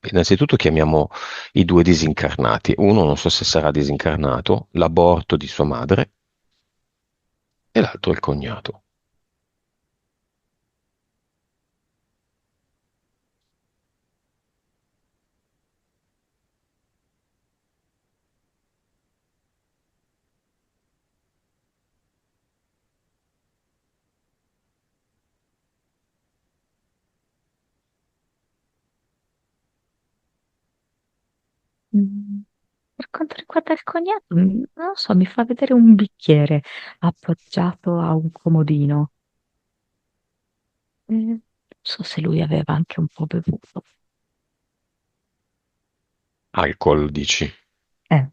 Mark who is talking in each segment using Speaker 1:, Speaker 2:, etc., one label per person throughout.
Speaker 1: Innanzitutto chiamiamo i due disincarnati. Uno non so se sarà disincarnato, l'aborto di sua madre, e l'altro il cognato.
Speaker 2: Mm, Per quanto riguarda il cognato, non lo so, mi fa vedere un bicchiere appoggiato a un comodino. Non so se lui aveva anche un po' bevuto.
Speaker 1: Alcol, dici?
Speaker 2: Eh,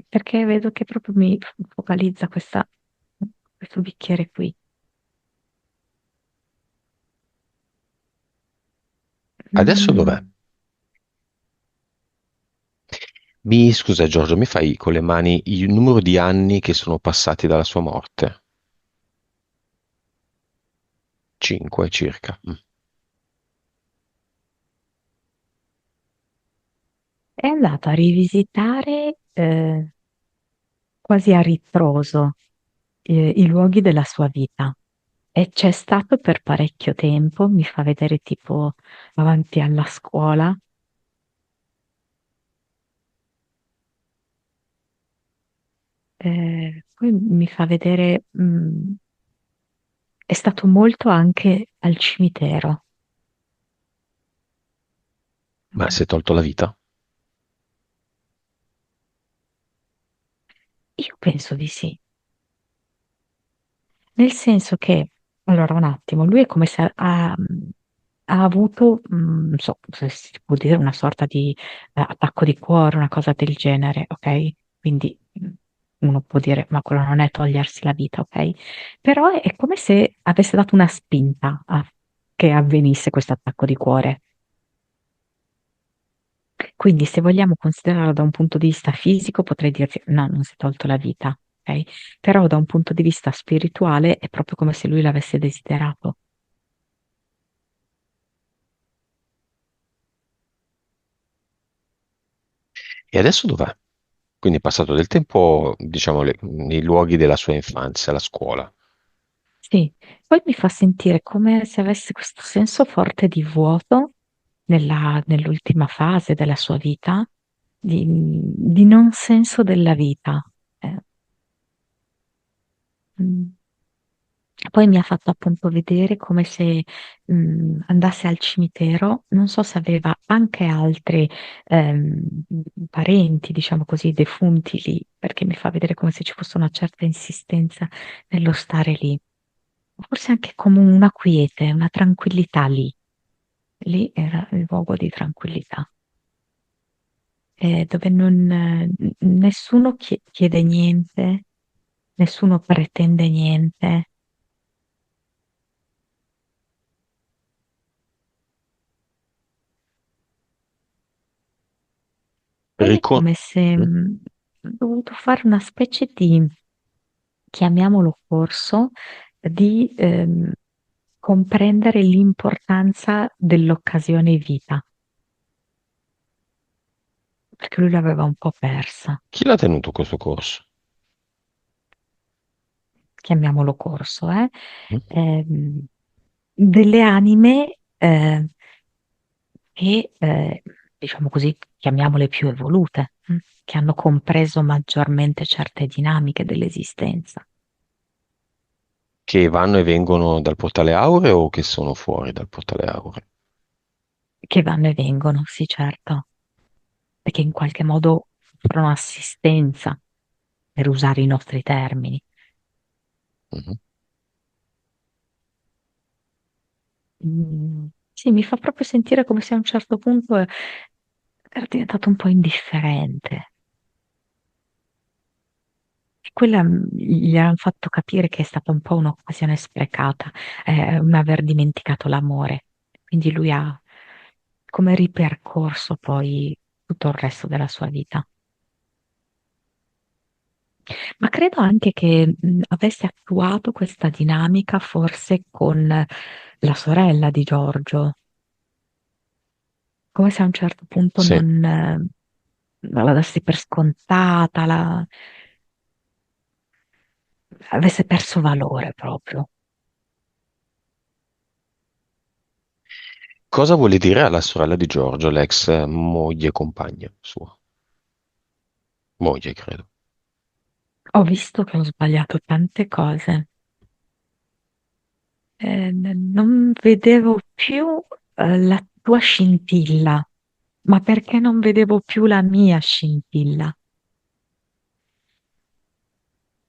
Speaker 2: perché vedo che proprio mi focalizza questo bicchiere qui.
Speaker 1: Adesso dov'è?
Speaker 2: Mm,
Speaker 1: Scusa Giorgio, mi fai con le mani il numero di anni che sono passati dalla sua morte? 5 circa.
Speaker 2: è andato a rivisitare quasi a ritroso i luoghi della sua vita e c'è stato per parecchio tempo, mi fa vedere tipo avanti alla scuola, poi mi fa vedere, è stato molto anche al cimitero.
Speaker 1: Ma si è tolto la vita?
Speaker 2: Io penso di sì, nel senso che, allora un attimo, lui è come se ha avuto, non so se si può dire, una sorta di attacco di cuore, una cosa del genere, ok? Quindi uno può dire, ma quello non è togliersi la vita, ok? Però è come se avesse dato una spinta a che avvenisse questo attacco di cuore. Quindi, se vogliamo considerarlo da un punto di vista fisico, potrei dirti no, non si è tolto la vita, ok? Però da un punto di vista spirituale è proprio come se lui l'avesse desiderato.
Speaker 1: E adesso dov'è? Quindi è passato del tempo, diciamo, nei luoghi della sua infanzia, la scuola.
Speaker 2: Sì, poi mi fa sentire come se avesse questo senso forte di vuoto nell'ultima fase della sua vita, di non senso della vita. Eh, mm. Poi mi ha fatto appunto vedere come se andasse al cimitero, non so se aveva anche altri parenti, diciamo così, defunti lì, perché mi fa vedere come se ci fosse una certa insistenza nello stare lì. Forse anche come una quiete, una tranquillità lì. Lì era il luogo di tranquillità, dove nessuno chiede niente, nessuno pretende niente. Poi è
Speaker 1: Ricon-
Speaker 2: come se
Speaker 1: mm?
Speaker 2: ho dovuto fare una specie di, chiamiamolo corso, di comprendere l'importanza dell'occasione vita, perché lui l'aveva un po' persa,
Speaker 1: Chi l'ha tenuto questo corso?
Speaker 2: chiamiamolo corso,
Speaker 1: Mm?
Speaker 2: Ehm, delle anime che, diciamo così, chiamiamole più evolute, che hanno compreso maggiormente certe dinamiche dell'esistenza,
Speaker 1: Che vanno e vengono dal portale aureo o che sono fuori dal portale aureo?
Speaker 2: che vanno e vengono, sì, certo, e che in qualche modo offrono assistenza, per usare i nostri termini.
Speaker 1: Mhm.
Speaker 2: Sì, mi fa proprio sentire come se a un certo punto era diventato un po' indifferente. E quella gli hanno fatto capire che è stata un po' un'occasione sprecata, un aver dimenticato l'amore. Quindi lui ha come ripercorso poi tutto il resto della sua vita. Ma credo anche che avesse attuato questa dinamica forse con la sorella di Giorgio. come se a un certo punto
Speaker 1: Sì.
Speaker 2: non la dassi per scontata, avesse perso valore proprio.
Speaker 1: Cosa vuole dire alla sorella di Giorgio, l'ex moglie compagna sua? Moglie, credo.
Speaker 2: Ho visto che ho sbagliato tante cose. Non vedevo più la tua scintilla, ma perché non vedevo più la mia scintilla?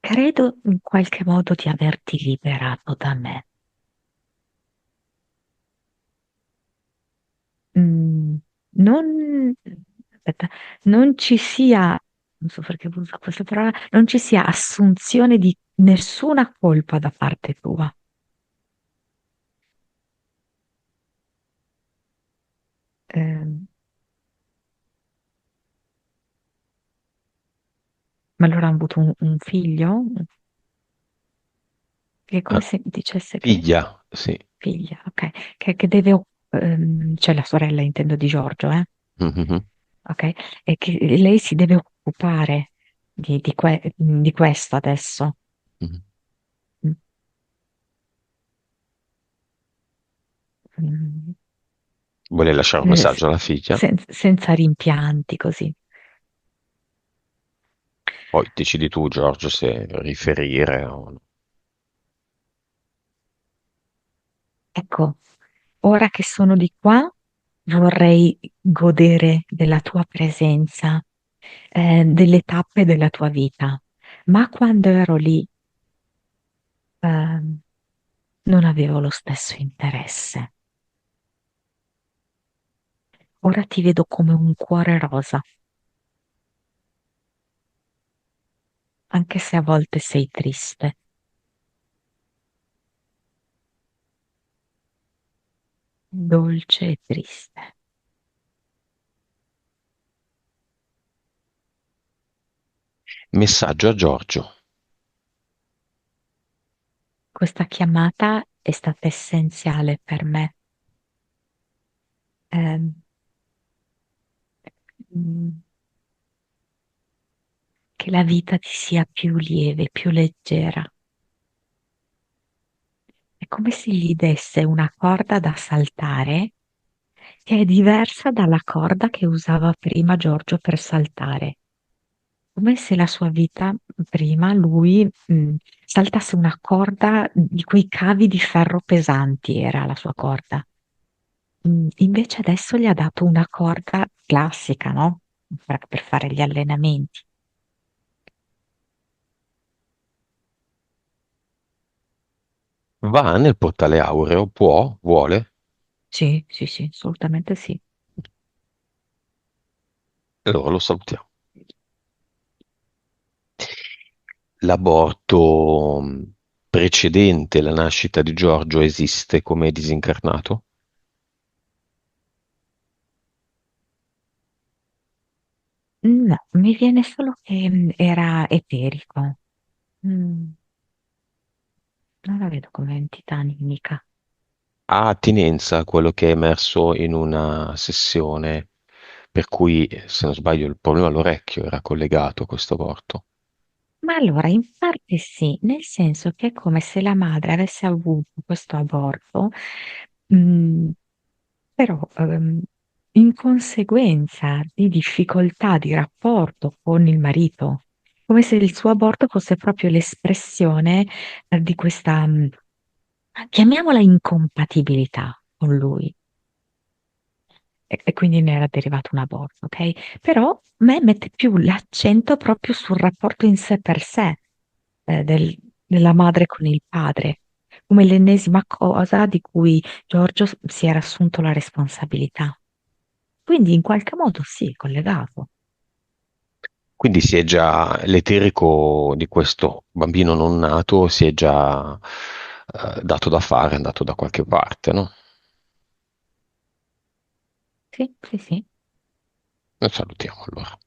Speaker 2: Credo in qualche modo di averti liberato da me. Mm, non, aspetta, non ci sia, non so perché uso questa parola, non ci sia assunzione di nessuna colpa da parte tua. Ehm, ma allora hanno avuto un figlio? Che è come
Speaker 1: Ah,
Speaker 2: se dicesse che
Speaker 1: figlia, sì.
Speaker 2: figlia, ok, che deve, cioè la sorella intendo di Giorgio,
Speaker 1: Mhm,
Speaker 2: ok, e che lei si deve occupare di questo adesso.
Speaker 1: mhm.
Speaker 2: Mm, mm,
Speaker 1: Vuole lasciare un
Speaker 2: eh,
Speaker 1: messaggio alla figlia?
Speaker 2: senza rimpianti così.
Speaker 1: Poi decidi tu, Giorgio, se riferire o no.
Speaker 2: Ecco, ora che sono di qua, vorrei godere della tua presenza, delle tappe della tua vita, ma quando ero lì, ehm, non avevo lo stesso interesse. Ora ti vedo come un cuore rosa, anche se a volte sei triste, dolce e triste.
Speaker 1: Messaggio a Giorgio.
Speaker 2: Questa chiamata è stata essenziale per me. Ehm, mm, che la vita ti sia più lieve, più leggera. È come se gli desse una corda da saltare che è diversa dalla corda che usava prima Giorgio per saltare. Come se la sua vita prima lui saltasse una corda di quei cavi di ferro pesanti, era la sua corda. Invece adesso gli ha dato una corda classica, no? Per fare gli allenamenti.
Speaker 1: Va nel portale aureo, può, vuole,
Speaker 2: Sì, sì, sì, assolutamente sì.
Speaker 1: e allora lo salutiamo. L'aborto precedente la nascita di Giorgio esiste come disincarnato?
Speaker 2: No, mi viene solo che era eterico. Mm, non la vedo come entità animica.
Speaker 1: Ha attinenza a quello che è emerso in una sessione per cui, se non sbaglio, il problema all'orecchio era collegato a questo aborto.
Speaker 2: Ma allora, in parte sì, nel senso che è come se la madre avesse avuto questo aborto, mh, però in conseguenza di difficoltà di rapporto con il marito, come se il suo aborto fosse proprio l'espressione di questa, chiamiamola incompatibilità con lui. E quindi ne era derivato un aborto, ok? Però a me mette più l'accento proprio sul rapporto in sé per sé, della madre con il padre, come l'ennesima cosa di cui Giorgio si era assunto la responsabilità. Quindi in qualche modo sì, è collegato.
Speaker 1: Quindi si è già, l'eterico di questo bambino non nato si è già dato da fare, è andato da qualche parte, no?
Speaker 2: Sì, sì, sì.
Speaker 1: Lo salutiamo allora.